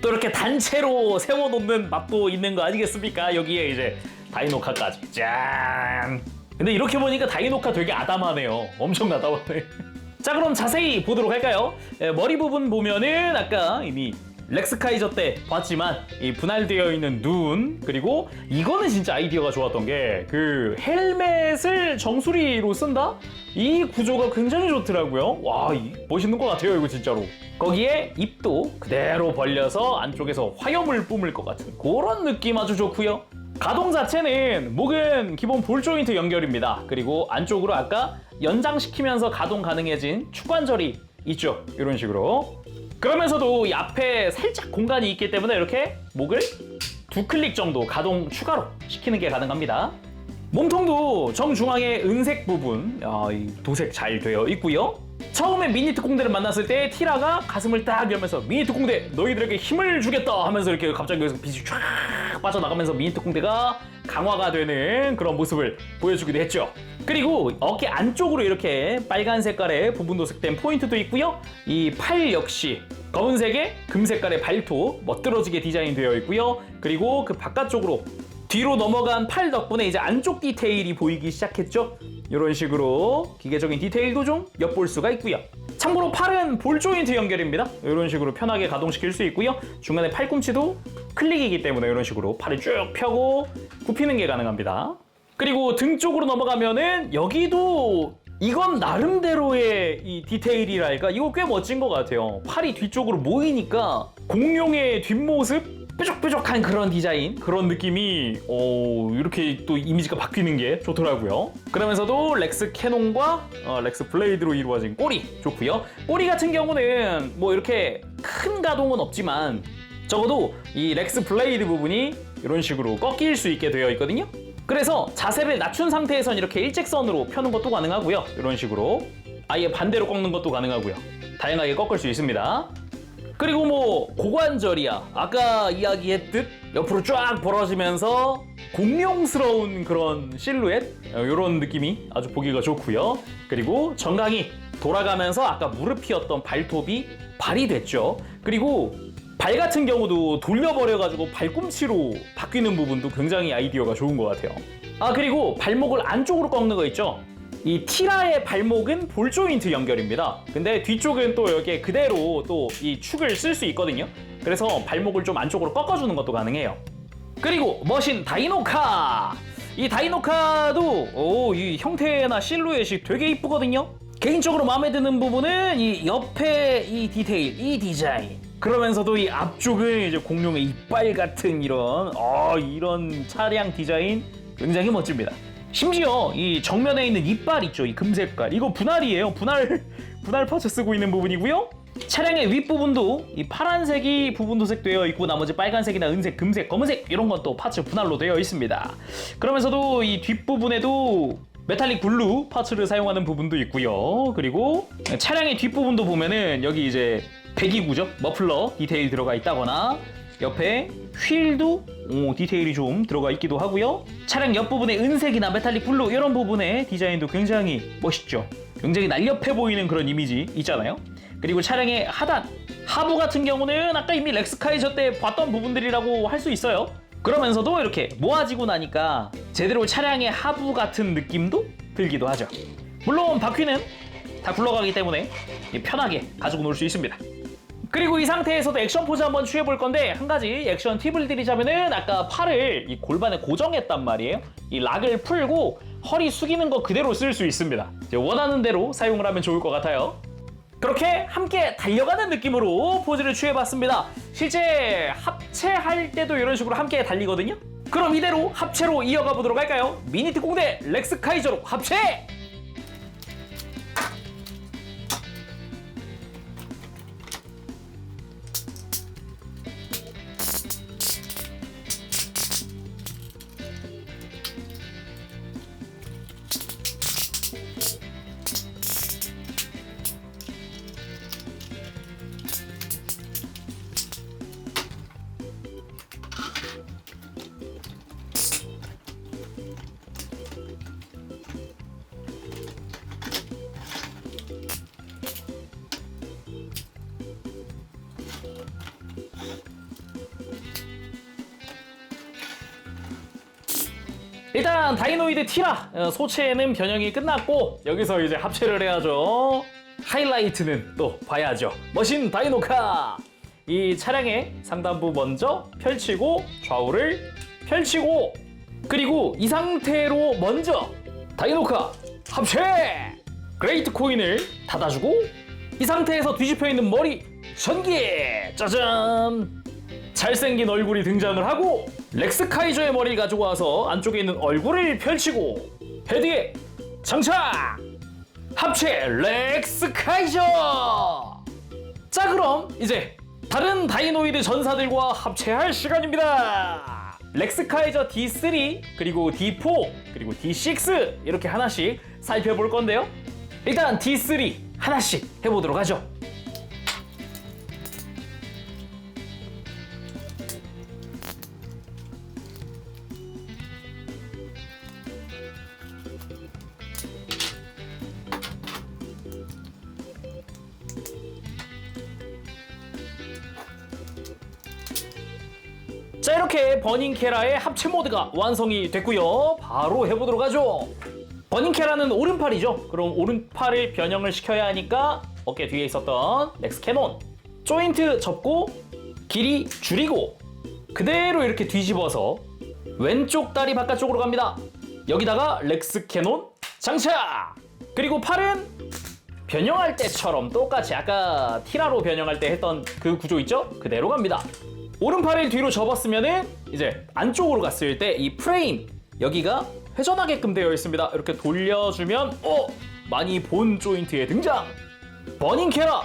또 이렇게 단체로 세워놓는 맛도 있는 거 아니겠습니까? 여기에 이제 다이노카까지 짠! 근데 이렇게 보니까 다이노카 되게 아담하네요. 엄청 아담하네. 자, 그럼 자세히 보도록 할까요? 머리 부분 보면은 아까 이미 렉스 카이저 때 봤지만 이 분할되어 있는 눈, 그리고 이거는 진짜 아이디어가 좋았던 게 그 헬멧을 정수리로 쓴다? 이 구조가 굉장히 좋더라고요. 와, 멋있는 것 같아요 이거 진짜로. 거기에 입도 그대로 벌려서 안쪽에서 화염을 뿜을 것 같은 그런 느낌 아주 좋고요. 가동 자체는 목은 기본 볼 조인트 연결입니다. 그리고 안쪽으로 아까 연장시키면서 가동 가능해진 축관절이 있죠. 이런 식으로. 그러면서도 이 앞에 살짝 공간이 있기 때문에 이렇게 목을 두 클릭 정도 가동 추가로 시키는 게 가능합니다. 몸통도 정중앙에 은색 부분 이 도색 잘 되어 있고요. 처음에 미니 특공대를 만났을 때 티라가 가슴을 딱 열면서 미니 특공대 너희들에게 힘을 주겠다 하면서 이렇게 갑자기 여기서 빛이 쫙 빠져나가면서 미니 특공대가 강화가 되는 그런 모습을 보여주기도 했죠. 그리고 어깨 안쪽으로 이렇게 빨간 색깔의 부분 도색된 포인트도 있고요. 이 팔 역시 검은색에 금색깔의 발톱 멋들어지게 디자인되어 있고요. 그리고 그 바깥쪽으로 뒤로 넘어간 팔 덕분에 이제 안쪽 디테일이 보이기 시작했죠. 이런 식으로 기계적인 디테일도 좀 엿볼 수가 있고요. 참고로 팔은 볼 조인트 연결입니다. 이런 식으로 편하게 가동시킬 수 있고요. 중간에 팔꿈치도 클릭이기 때문에 이런 식으로 팔을 쭉 펴고 굽히는 게 가능합니다. 그리고 등 쪽으로 넘어가면은 여기도 이건 나름대로의 이 디테일이랄까? 이거 꽤 멋진 것 같아요. 팔이 뒤쪽으로 모이니까 공룡의 뒷모습? 뾰족뾰족한 그런 디자인, 그런 느낌이 이렇게 또 이미지가 바뀌는 게 좋더라고요. 그러면서도 렉스 캐논과 렉스 블레이드로 이루어진 꼬리 좋고요. 꼬리 같은 경우는 뭐 이렇게 큰 가동은 없지만 적어도 이 렉스 블레이드 부분이 이런 식으로 꺾일 수 있게 되어 있거든요. 그래서 자세를 낮춘 상태에선 이렇게 일직선으로 펴는 것도 가능하고요. 이런 식으로 아예 반대로 꺾는 것도 가능하고요. 다양하게 꺾을 수 있습니다. 그리고 뭐 고관절이야 아까 이야기했듯 옆으로 쫙 벌어지면서 공룡스러운 그런 실루엣 이런 느낌이 아주 보기가 좋고요. 그리고 정강이 돌아가면서 아까 무릎이었던 발톱이 발이 됐죠. 그리고 발 같은 경우도 돌려버려가지고 발꿈치로 바뀌는 부분도 굉장히 아이디어가 좋은 것 같아요. 그리고 발목을 안쪽으로 꺾는 거 있죠. 이 티라의 발목은 볼 조인트 연결입니다. 근데 뒤쪽은 또 여기에 그대로 또 이 축을 쓸 수 있거든요. 그래서 발목을 좀 안쪽으로 꺾어주는 것도 가능해요. 그리고 머신 다이노카! 이 다이노카도 이 형태나 실루엣이 되게 이쁘거든요. 개인적으로 마음에 드는 부분은 이 옆에 이 디테일, 이 디자인. 그러면서도 이 앞쪽은 이제 공룡의 이빨 같은 이런 차량 디자인 굉장히 멋집니다. 심지어 이 정면에 있는 이빨 있죠, 이 금색깔. 이거 분할이에요. 분할 파츠 쓰고 있는 부분이고요. 차량의 윗부분도 이 파란색이 부분 도색되어 있고 나머지 빨간색이나 은색, 금색, 검은색 이런 건 또 파츠 분할로 되어 있습니다. 그러면서도 이 뒷부분에도 메탈릭 블루 파츠를 사용하는 부분도 있고요. 그리고 차량의 뒷부분도 보면은 여기 이제 배기구죠, 머플러 디테일 들어가 있다거나 옆에 휠도 디테일이 좀 들어가 있기도 하고요. 차량 옆부분에 은색이나 메탈릭 블루 이런 부분의 디자인도 굉장히 멋있죠. 굉장히 날렵해 보이는 그런 이미지 있잖아요. 그리고 차량의 하단, 하부 같은 경우는 아까 이미 렉스카이저 때 봤던 부분들이라고 할 수 있어요. 그러면서도 이렇게 모아지고 나니까 제대로 차량의 하부 같은 느낌도 들기도 하죠. 물론 바퀴는 다 굴러가기 때문에 편하게 가지고 놀 수 있습니다. 그리고 이 상태에서도 액션 포즈 한번 취해볼 건데, 한 가지 액션 팁을 드리자면은 아까 팔을 이 골반에 고정했단 말이에요. 이 락을 풀고 허리 숙이는 거 그대로 쓸 수 있습니다. 원하는 대로 사용을 하면 좋을 것 같아요. 그렇게 함께 달려가는 느낌으로 포즈를 취해봤습니다. 실제 합체할 때도 이런 식으로 함께 달리거든요. 그럼 이대로 합체로 이어가 보도록 할까요? 미니 특공대 렉스카이저로 합체! 일단 다이노이드 티라 소체는 변형이 끝났고 여기서 이제 합체를 해야죠. 하이라이트는 또 봐야죠. 머신 다이노카! 이 차량의 상단부 먼저 펼치고 좌우를 펼치고, 그리고 이 상태로 먼저 다이노카 합체! 그레이트 코인을 닫아주고 이 상태에서 뒤집혀 있는 머리 전개! 짜잔! 잘생긴 얼굴이 등장을 하고 렉스카이저의 머리를 가지고 와서 안쪽에 있는 얼굴을 펼치고 헤드에 장착! 합체 렉스카이저! 자, 그럼 이제 다른 다이노이드 전사들과 합체할 시간입니다. 렉스카이저 D3 그리고 D4 그리고 D6 이렇게 하나씩 살펴볼 건데요. 일단 D3 하나씩 해보도록 하죠. 자, 이렇게 버닝케라의 합체 모드가 완성이 됐고요. 바로 해보도록 하죠. 버닝케라는 오른팔이죠. 그럼 오른팔을 변형을 시켜야 하니까 어깨 뒤에 있었던 렉스 캐논 조인트 접고 길이 줄이고 그대로 이렇게 뒤집어서 왼쪽 다리 바깥쪽으로 갑니다. 여기다가 렉스 캐논 장착! 그리고 팔은 변형할 때처럼 똑같이 아까 티라로 변형할 때 했던 그 구조 있죠? 그대로 갑니다. 오른팔을 뒤로 접었으면은 이제 안쪽으로 갔을 때 이 프레임 여기가 회전하게끔 되어 있습니다. 이렇게 돌려주면 많이 본 조인트의 등장! 버닝케라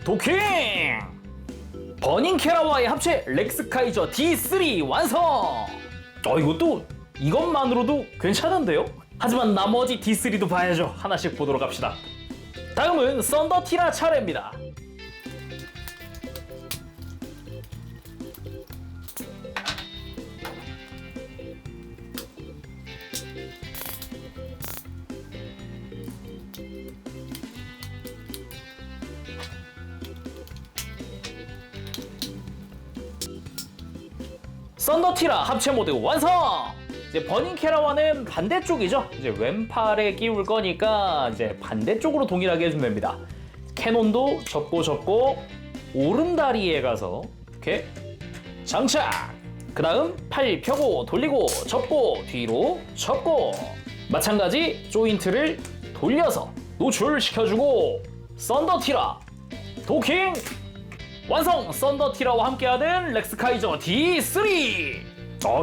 도킹! 버닝케라와의 합체 렉스카이저 D3 완성! 이것만으로도 괜찮은데요? 하지만 나머지 D3도 봐야죠. 하나씩 보도록 합시다. 다음은 썬더티라 차례입니다. 썬더티라 합체 모드 완성! 이제 버닝케라와는 반대쪽이죠. 이제 왼팔에 끼울 거니까 이제 반대쪽으로 동일하게 해주면 됩니다. 캐논도 접고 오른다리에 가서 이렇게 장착! 그 다음 팔 펴고 돌리고 접고 뒤로 접고 마찬가지 조인트를 돌려서 노출시켜주고 썬더티라 도킹 완성! 썬더티라와 함께하는 렉스카이저 D3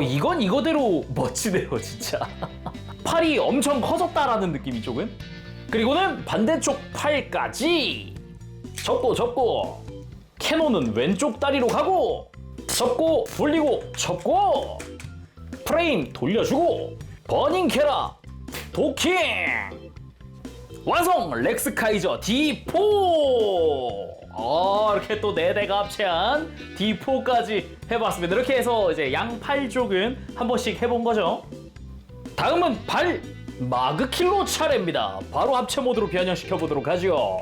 이건 이거대로 멋지네요 진짜 팔이 엄청 커졌다라는 느낌이 조금 그리고는 반대쪽 팔까지 접고 캐논은 왼쪽 다리로 가고 접고 돌리고 접고 프레임 돌려주고 버닝 캐라 도킹 완성! 렉스카이저 D4 이렇게 또 4대가 합체한 D4까지 해봤습니다. 이렇게 해서 이제 양팔 쪽은 한 번씩 해본 거죠. 다음은 발 마그킬로 차례입니다. 바로 합체 모드로 변형시켜 보도록 하죠.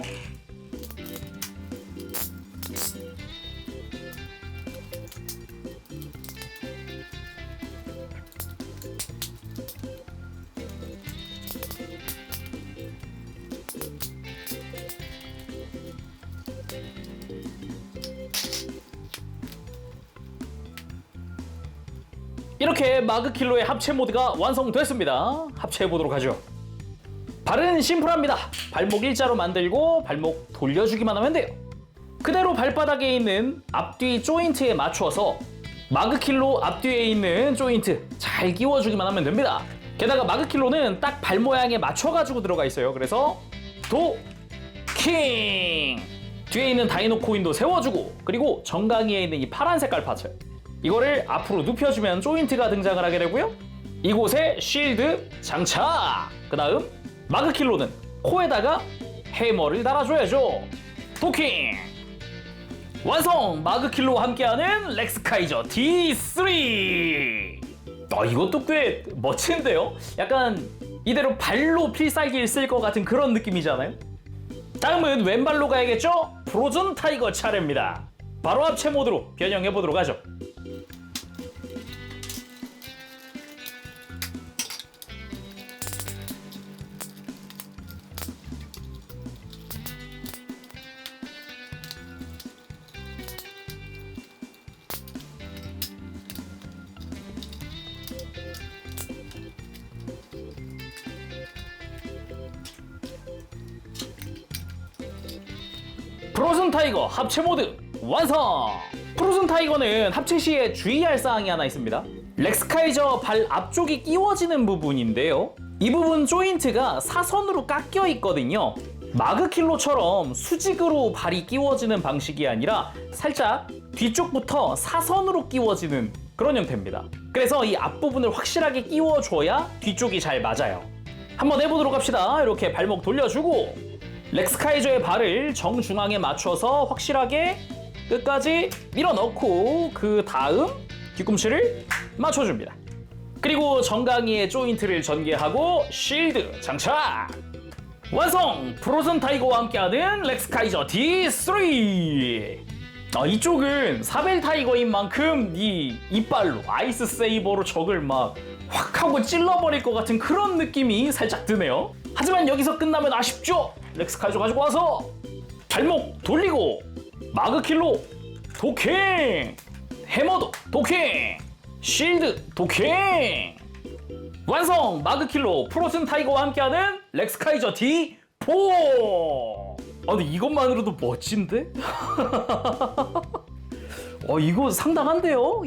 이렇게 마그킬로의 합체 모드가 완성됐습니다. 합체해보도록 하죠. 발은 심플합니다. 발목 일자로 만들고 발목 돌려주기만 하면 돼요. 그대로 발바닥에 있는 앞뒤 조인트에 맞춰서 마그킬로 앞뒤에 있는 조인트 잘 끼워주기만 하면 됩니다. 게다가 마그킬로는 딱 발 모양에 맞춰가지고 들어가 있어요. 그래서 도킹! 뒤에 있는 다이노 코인도 세워주고 그리고 정강이에 있는 이 파란 색깔 파츠 이거를 앞으로 눕혀주면 조인트가 등장을 하게 되고요. 이곳에 쉴드 장착! 그 다음 마그킬로는 코에다가 해머를 달아줘야죠. 도킹! 완성! 마그킬로와 함께하는 렉스카이저 D3! 이것도 꽤 멋진데요? 약간 이대로 발로 필살기를 쓸 것 같은 그런 느낌이잖아요? 다음은 왼발로 가야겠죠? 프로즌 타이거 차례입니다. 바로 합체 모드로 변형해보도록 하죠. 프로즌 타이거 합체 모드 완성! 프로즌 타이거는 합체 시에 주의할 사항이 하나 있습니다. 렉스카이저 발 앞쪽이 끼워지는 부분인데요. 이 부분 조인트가 사선으로 깎여 있거든요. 마그킬로처럼 수직으로 발이 끼워지는 방식이 아니라 살짝 뒤쪽부터 사선으로 끼워지는 그런 형태입니다. 그래서 이 앞부분을 확실하게 끼워줘야 뒤쪽이 잘 맞아요. 한번 해보도록 합시다. 이렇게 발목 돌려주고 렉스카이저의 발을 정중앙에 맞춰서 확실하게 끝까지 밀어넣고 그 다음 뒤꿈치를 맞춰줍니다. 그리고 정강이의 조인트를 전개하고 쉴드 장착! 완성! 프로즌 타이거와 함께하는 렉스카이저 D3! 이쪽은 사벨 타이거인 만큼 이 이빨로 아이스 세이버로 적을 막 확 하고 찔러버릴 것 같은 그런 느낌이 살짝 드네요. 하지만 여기서 끝나면 아쉽죠? 렉스카이저 가지고 와서 발목 돌리고 마그킬로 도킹! 해머도 도킹! 쉴드 도킹! 완성! 마그킬로 프로즌 타이거와 함께하는 렉스카이저 D4! 근데 이것만으로도 멋진데? 이거 상당한데요?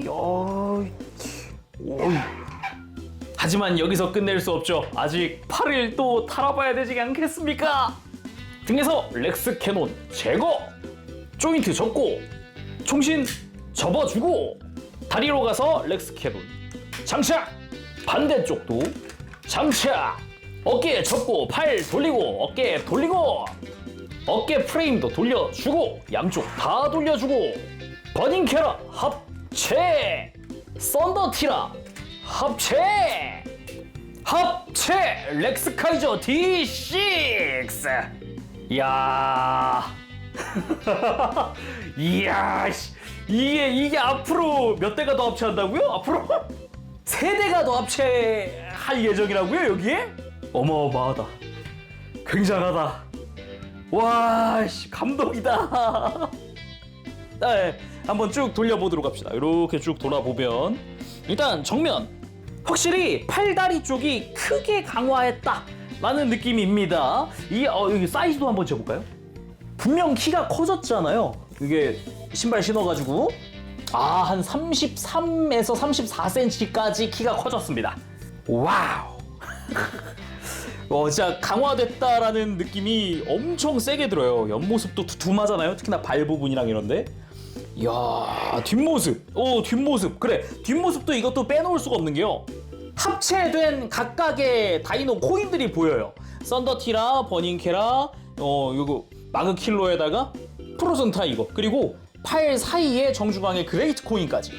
하지만 여기서 끝낼 수 없죠. 아직 팔을 또 탈아봐야 되지 않겠습니까? 등에서 렉스 캐논 제거! 조인트 접고 총신 접어주고 다리로 가서 렉스 캐논 장착! 반대쪽도 장착! 어깨 접고 팔 돌리고 어깨 돌리고 어깨 프레임도 돌려주고 양쪽 다 돌려주고 버닝 캐라 합체! 썬더티라 합체! 합체! 렉스카이저 D6! 이야 이야 이게 앞으로 몇 대가 더 합체한다고요? 앞으로? 3대가 더 합체할 예정이라고요 여기에? 어마어마하다. 굉장하다. 와 감동이다. 한번 쭉 돌려보도록 합시다. 이렇게 쭉 돌아보면 일단 정면 확실히 팔다리 쪽이 크게 강화했다 라는 느낌입니다. 여기 사이즈도 한번 재볼까요? 분명 키가 커졌잖아요. 이게 신발 신어가지고 한 33에서 34cm까지 키가 커졌습니다. 와우. 진짜 강화됐다라는 느낌이 엄청 세게 들어요. 옆모습도 두툼하잖아요. 특히나 발 부분이랑 이런데. 이야, 뒷모습. 뒷모습. 그래, 뒷모습도 이것도 빼놓을 수가 없는 게요. 합체된 각각의 다이노 코인들이 보여요. 썬더티라, 버닝캐라, 요거 마그킬로에다가 프로즌 타이거, 그리고 팔 사이에 정주광의 그레이트 코인까지.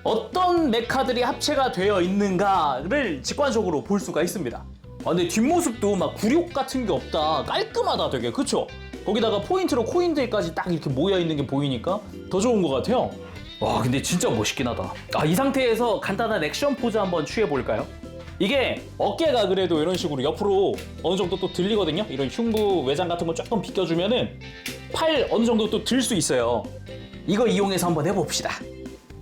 어떤 메카들이 합체가 되어 있는가를 직관적으로 볼 수가 있습니다. 근데 뒷모습도 막 굴욕 같은 게 없다. 깔끔하다 되게. 그쵸? 거기다가 포인트로 코인들까지 딱 이렇게 모여있는 게 보이니까 더 좋은 것 같아요. 와, 근데 진짜 멋있긴 하다. 이 상태에서 간단한 액션 포즈 한번 취해볼까요? 이게 어깨가 그래도 이런 식으로 옆으로 어느 정도 또 들리거든요. 이런 흉부 외장 같은 거 조금 비껴주면은 팔 어느 정도 또 들 수 있어요. 이거 이용해서 한번 해봅시다.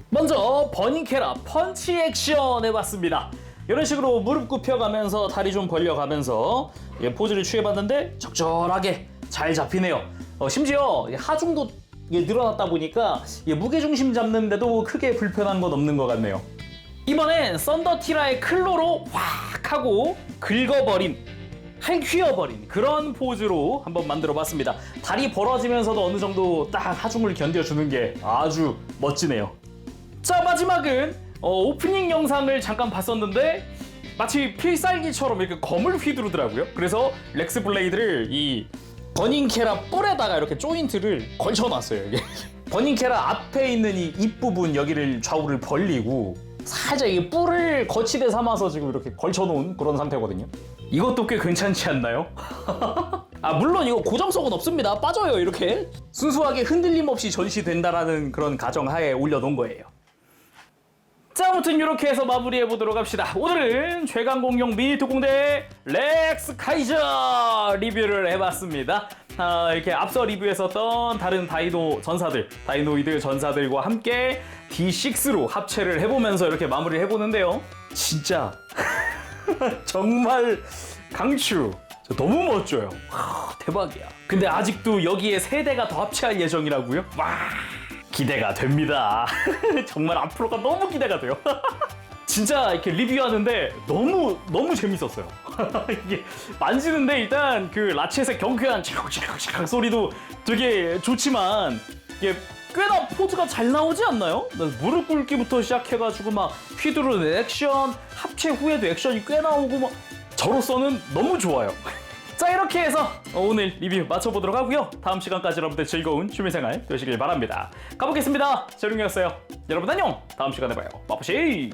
먼저 버닝캐라 펀치 액션 해봤습니다. 이런 식으로 무릎 굽혀가면서 다리 좀 벌려가면서 포즈를 취해봤는데 적절하게 잘 잡히네요. 심지어 하중도 늘어났다 보니까 무게중심 잡는데도 크게 불편한 건 없는 것 같네요. 이번엔 썬더티라의 클로로 확 하고 긁어버린, 할퀴어버린 그런 포즈로 한번 만들어봤습니다. 다리 벌어지면서도 어느 정도 딱 하중을 견뎌주는 게 아주 멋지네요. 자, 마지막은 오프닝 영상을 잠깐 봤었는데 마치 필살기처럼 이렇게 검을 휘두르더라고요. 그래서 렉스 블레이드를 이 버닝캐라 뿔에다가 이렇게 조인트를 걸쳐놨어요. 이게 버닝캐라 앞에 있는 이 입부분 여기를 좌우를 벌리고 살짝 이 뿔을 거치대 삼아서 지금 이렇게 걸쳐놓은 그런 상태거든요. 이것도 꽤 괜찮지 않나요? 물론 이거 고정성은 없습니다. 빠져요. 이렇게 순수하게 흔들림 없이 전시된다라는 그런 가정하에 올려놓은 거예요. 자, 아무튼 이렇게 해서 마무리해보도록 합시다. 오늘은 최강공룡 미니 특공대 렉스 카이저 리뷰를 해봤습니다. 이렇게 앞서 리뷰했었던 다른 다이노이드 전사들과 함께 D6로 합체를 해보면서 이렇게 마무리를 해보는데요. 진짜 정말 강추. 너무 멋져요. 대박이야. 근데 아직도 여기에 3대가 더 합체할 예정이라고요? 와, 기대가 됩니다. 정말 앞으로가 너무 기대가 돼요. 진짜 이렇게 리뷰하는데 너무 재밌었어요. 이게 만지는데 일단 그 라쳇의 경쾌한 치각치각 소리도 되게 좋지만 이게 꽤나 포즈가 잘 나오지 않나요? 무릎 꿇기부터 시작해가지고 막 휘두르는 액션, 합체 후에도 액션이 꽤 나오고 막 저로서는 너무 좋아요. 자, 이렇게 해서 오늘 리뷰 마쳐보도록 하고요. 다음 시간까지 여러분들 즐거운 취미생활 되시길 바랍니다. 가보겠습니다. 재룡이었어요. 여러분 안녕. 다음 시간에 봐요. 마포시.